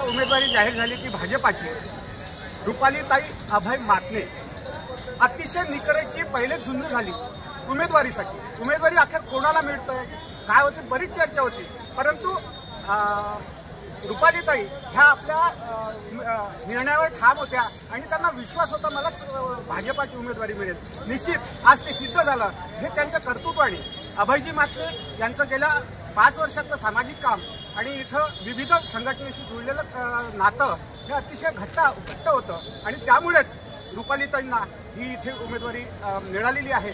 उमेदवारी जाहीर झाली की भाजपाची रुपालीताई अभय मातने अतिशय निकरेची पहिले झुंज झाली उमेदवारीसाठी। उमेदवारी अखेर कोणाला मिळतंय काय होती बरीच चर्चा होती, परंतु रुपालीताई ह्या आपल्या निर्णयावर ठाम होत्या आणि त्यांना विश्वास होता मलाच भाजपाची उमेदवारी मिळेल। निश्चित आज ते सिद्ध झालं। हे त्यांच्या कर्तृत्वाने अभयजी मातने यांचं गेल्या 5 वर्षातलं सामाजिक काम आणि इथं विविध संघटनेशी जुळलेलं नातं हे अतिशय घट्ट होतं आणि त्यामुळेच रुपालीताईंना ही इथे उमेदवारी मिळालेली आहे।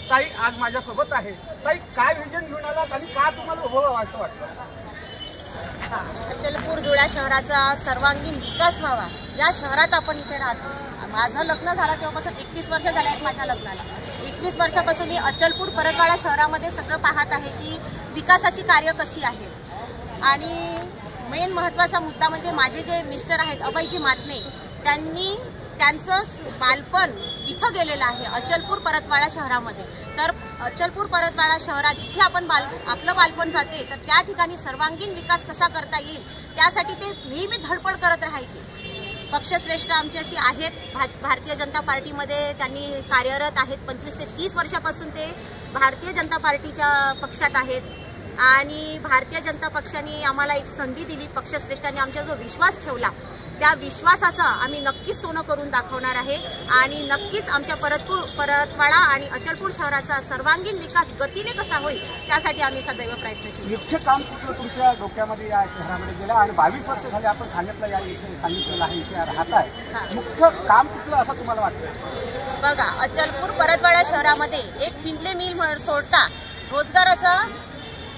ताई आज माझ्यासोबत आहे। ताई, काय विजन घेऊन आलात आणि का तुम्हाला उभं व्हावं असं वाटतं? अचलपूर धुळा शहराचा सर्वांगीण विकास व्हावा या शहरात आपण इथे राहतो। माझं लग्न झालं तेव्हापासून 21 वर्ष झाले आहेत माझ्या लग्नाला। 21 वर्षापासून मी अचलपूर परतवाडा शहरामध्ये सगळं पाहत आहे की विकासाची कार्य कशी आहेत। आणि मेन महत्त्वाचा मुद्दा म्हणजे माझे जे मिस्टर आहेत अभयजी मातने, त्यांचं बालपण इथं गेलेलं आहे अचलपूर परतवाडा शहरामध्ये। तर अचलपूर परतवाडा शहरात जिथे आपण आपलं बालपण जाते तर त्या ठिकाणी सर्वांगीण विकास कसा करता येईल त्यासाठी ते नेहमी धडपड करत राहायचे। पक्षश्रेष्ठ आमची अशी आहेत, भारतीय जनता पार्टीमध्ये त्यांनी कार्यरत आहेत। 25 ते 30 वर्षापासून ते भारतीय जनता पार्टीच्या पक्षात आहेत आणि भारतीय जनता पक्षाने आम्हाला एक संधी दिली। पक्षश्रेष्ठांनी आमचा जो विश्वास ठेवला त्या विश्वासाचा आम्ही नक्कीच सोनं करून दाखवणार आहे आणि नक्कीच आमच्या परतवाडा आणि अचलपूर शहराचा सर्वांगीण विकास गतीने कसा होईल त्यासाठी आम्ही सदैव प्रयत्नशील। मुख्य काम कुठलं तुमच्या डोक्यामध्ये या शहरामध्ये गेलं आणि 22 वर्ष झाले आपण सांगितलं या इथे सांगितलेलं आहे इथे राहत आहे, मुख्य काम कुठलं असं तुम्हाला वाटतं? बघा, अचलपूर परतवाडा शहरामध्ये एक फिंदले मिल सोडता रोजगाराचा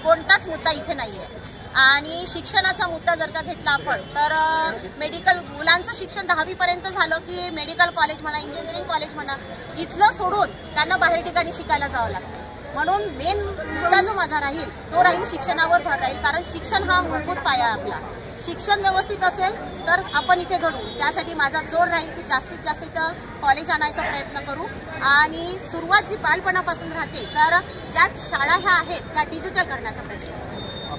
कोणताच मुद्दा इथे नाही आहे आणि शिक्षणाचा मुद्दा जर का घेतला आपण तर मेडिकल मुलांचं शिक्षण 10वी पर्यंत झालं की मेडिकल कॉलेज म्हणा, इंजिनिअरिंग कॉलेज म्हणा, इथलं सोडून त्यांना बाहेर ठिकाणी शिकायला जावं लागतं। म्हणून मेन मुद्दा जो माझा राहील तो राहील शिक्षणावर भर राहील, कारण शिक्षण हा मूलभूत पाया आहे आपला। शिक्षण व्यवस्थित असेल तर आपण इथे घडू, त्यासाठी माझा जोर राहील की जास्तीत जास्त इथं कॉलेज आणायचा प्रयत्न करू आणि सुरुवात जी बालपणापासून राहते तर ज्या शाळा ह्या आहेत त्या डिजिटल करण्याचा प्रयत्न करू।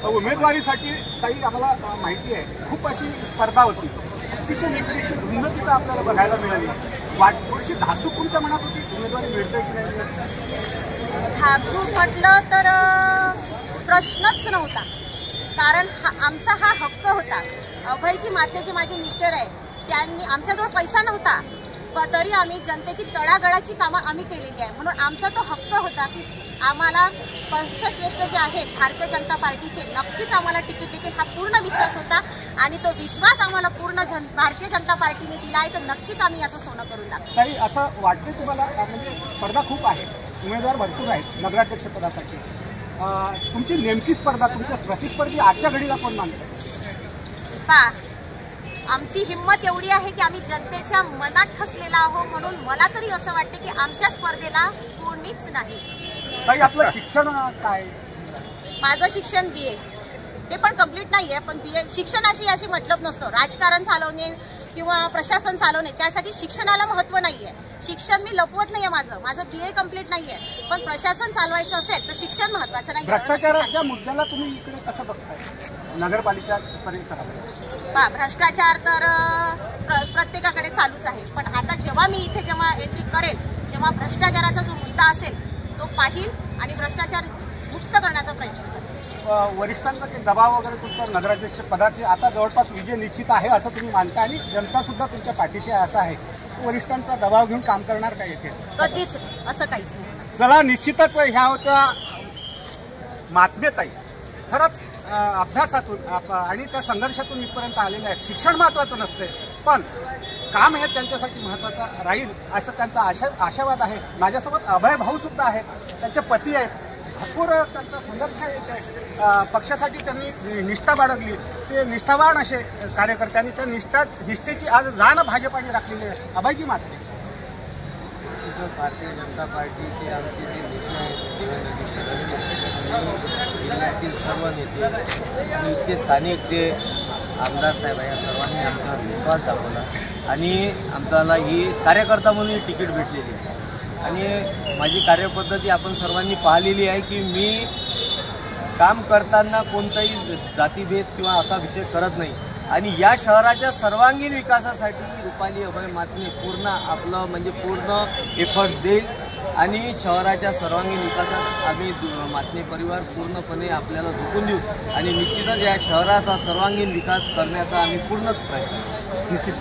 उमेदवारीसाठी ताई आम्हाला माहिती आहे खूप अशी स्पर्धा होती, अतिशय निकडेची झुंज तिथं आपल्याला बघायला मिळाली। थोडीशी धाकधूक तुमच्या मनात होती उमेदवारी मिळते की नाही? धाकधूक म्हटलं तर प्रश्नच नव्हता, कारण आमचा हा हक्क होता। अभयजी मातने जे माझे मिस्टर आहे त्यांनी आमच्याजवळ पैसा नव्हता तरी आम्ही जनतेची तळागाळाची कामं आम्ही केलेली आहे, म्हणून आमचा तो हक्क होता की आम्हाला पक्षश्रेष्ठ जे आहेत भारतीय जनता पार्टीचे नक्कीच आम्हाला तिकीट देतील हा पूर्ण विश्वास होता आणि तो विश्वास आम्हाला पूर्ण भारतीय जनता पार्टीने दिला आहे, तर नक्कीच आम्ही याचं सोनं करून टाकू। ताई, असं वाटते तुम्हाला म्हणजे स्पर्धा खूप आहे, उमेदवार भरपूर आहेत नगराध्यक्षपदासाठी, तुमची नेमकी स्पर्धा तुमच्या प्रतिस्पर्धी आजच्या घडीला कोण मानतं? आमची हिंमत एवढी आहे की आम्ही जनतेच्या मनात ठसलेला आहोत, म्हणून मला तरी असं वाटते की आमच्या स्पर्धेला कोणीच नाही। ताई, आपलं शिक्षण काय? माझं शिक्षण BA, ते पण कंप्लीट नाहीये, पण BA शिक्षणाशी अशी मतलब नसतो। राजकारण चालवणे किंवा प्रशासन चालवणे त्यासाठी शिक्षणाला महत्त्व नाहीये। शिक्षण मी लपवत नाहीये, माझं BA कंप्लीट नाहीये, पण प्रशासन चालवायचं असेल तर शिक्षण महत्त्वाचं नाही। भ्रष्टाचाराच्या मुद्द्याला तुम्ही इकडे कसं बघताय नगरपालिका परिसरात? भ्रष्टाचार तर प्रत्येकाकडे चालूच आहे, पण आता जेव्हा मी इथे एंट्री करेल तेव्हा भ्रष्टाचाराचा जो मुद्दा असेल तो पाहिल आणि भ्रष्टाचार मुक्त करण्याचा प्रयत्न करेल। वरिष्ठांचा काही दबाव वगैरे तुमच्या नगराध्यक्ष पदाचे आता जवळपास विजय निश्चित आहे असं तुम्ही मानता आणि जनता सुद्धा तुमच्या पाठीशी आहे असं आहे, वरिष्ठांचा दबाव घेऊन काम करणार का येथे? कधीच असं काहीच नाही। चला, निश्चितच ह्या होत्या मातनेताई, खरंच अभ्यासातून आणि त्या संघर्षातून इथपर्यंत आलेल्या आहेत। शिक्षण महत्त्वाचं नसते पण काम हे त्यांच्यासाठी महत्त्वाचं राहील असं त्यांचा आशावाद आहे। माझ्यासोबत अभय भाऊ सुद्धा आहेत, त्यांचे पती आहेत, भरपूर त्यांचा संघर्ष येते, पक्षासाठी त्यांनी निष्ठा बाळगली, ते निष्ठावान असे कार्यकर्त्यांनी त्या निष्ठेची आज जाण भाजपाने राखलेली आहे। अभयजी मातने, भारतीय जनता पार्टीचे आमचे जे नेते आहेत जिल्ह्यातील सर्व नेते आणि इथचे स्थानिक जे आमदार साहेब आहे या सर्वांनी आमचा विश्वास दाखवला आणि आम्हाला ही कार्यकर्ता म्हणून तिकीट भेटलेली आहे आणि माझी कार्यपद्धती आपण सर्वांनी पाहिलेली आहे की मी काम करताना कोणताही जातीभेद किंवा असा विषय करत नाही आणि या शहराच्या सर्वांगीण विकासासाठी रुपाली अभय मात्रे पूर्ण एफर्ट्स देईल आणि शहराच्या सर्वांगीण विकासात आम्ही मात्रे परिवार पूर्णपणे आपल्याला झोकून देऊ आणि निश्चितच या शहराचा सर्वांगीण विकास करण्याचा आम्ही पूर्णच प्रयत्न निश्चित